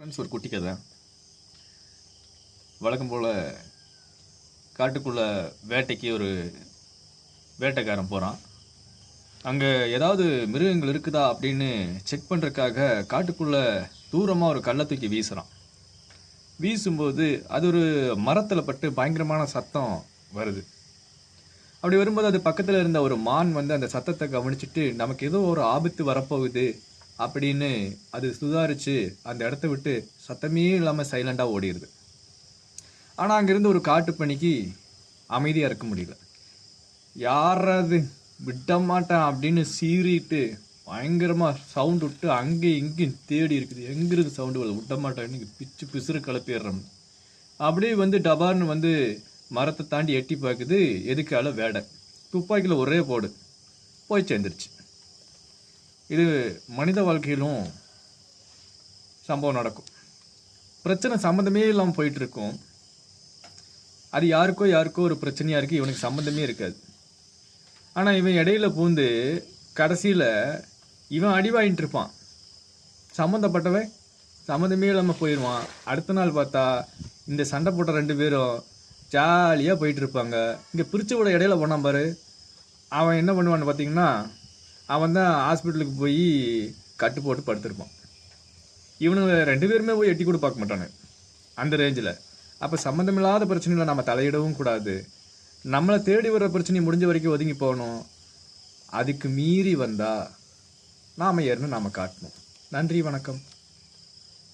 Friends, ஒரு குட்டி கதை. வழக்கம் போல் காட்டுக்குள்ளே வேட்டைக்கு ஒரு வேட்டைக்காரன் போகிறான். அங்கே ஏதாவது மிருகங்கள் இருக்குதா அப்படின்னு செக் பண்ணுறதுக்காக காட்டுக்குள்ளே தூரமாக ஒரு கல்லை தூக்கி வீசுகிறான். வீசும்போது அது ஒரு மரத்தில் பட்டு பயங்கரமான சத்தம் வருது. அப்படி வரும்போது அது பக்கத்தில் இருந்த ஒரு மான் வந்து அந்த சத்தத்தை கவனிச்சுட்டு நமக்கு ஏதோ ஒரு ஆபத்து வரப்போகுது அப்படின்னு அது சுதாரித்து அந்த இடத்த விட்டு சத்தமே இல்லாமல் சைலண்டாக ஓடிடுது. ஆனால் அங்கேருந்து ஒரு காட்டுப்பணிக்கு அமைதியாக இருக்க முடியல. யாராவது விட மாட்டேன் அப்படின்னு சீறிட்டு பயங்கரமாக சவுண்டு விட்டு அங்கேயும் இங்கேயும் தேடி இருக்குது. எங்கிருந்து சவுண்டு வருது, விட மாட்டேன்னு பிச்சு பிசுறு கிளப்பிடுறோம். அப்படியே வந்து டபார்னு வந்து மரத்தை தாண்டி எட்டி பார்க்குது. எதுக்கால வேடை துப்பாக்கியில் ஒரே போடு போய் சேர்ந்துருச்சு. இது மனித வாழ்க்கையிலும் சம்பவம் நடக்கும். பிரச்சனை சம்மந்தமே இல்லாமல் போயிட்டு இருக்கும். அது யாருக்கோ ஒரு பிரச்சனையாக இருக்குது, இவனுக்கு சம்மந்தமே இருக்காது. ஆனால் இவன் இடையில பூந்து கடைசியில் இவன் அடி வாங்கிட்டு இருப்பான். சம்மந்தப்பட்டவன் சம்மந்தமே இல்லாமல் போயிடுவான். அடுத்த நாள் பார்த்தா இந்த சண்டை போட்ட 2 பேரும் ஜாலியாக போயிட்டு இருப்பாங்க. இங்கே பிரிச்சு விட இடையில போனான் பாரு, அவன் என்ன பண்ணுவான்னு பார்த்தீங்கன்னா, அவன் தான் ஹாஸ்பிட்டலுக்கு போய் கட்டு போட்டு படுத்திருப்பான். இவனுங்க 2 பேருமே போய் எட்டி கூட பார்க்க மாட்டானு அந்த ரேஞ்சில். அப்போ சம்மந்தமில்லாத பிரச்சனையில் நம்ம தலையிடவும் கூடாது. நம்மளை தேடி வர்ற பிரச்சனை முடிஞ்ச வரைக்கும் ஒதுங்கி போகணும். அதுக்கு மீறி வந்தால் நாம் ஏறணும், நாம் காட்டணும். நன்றி, வணக்கம்.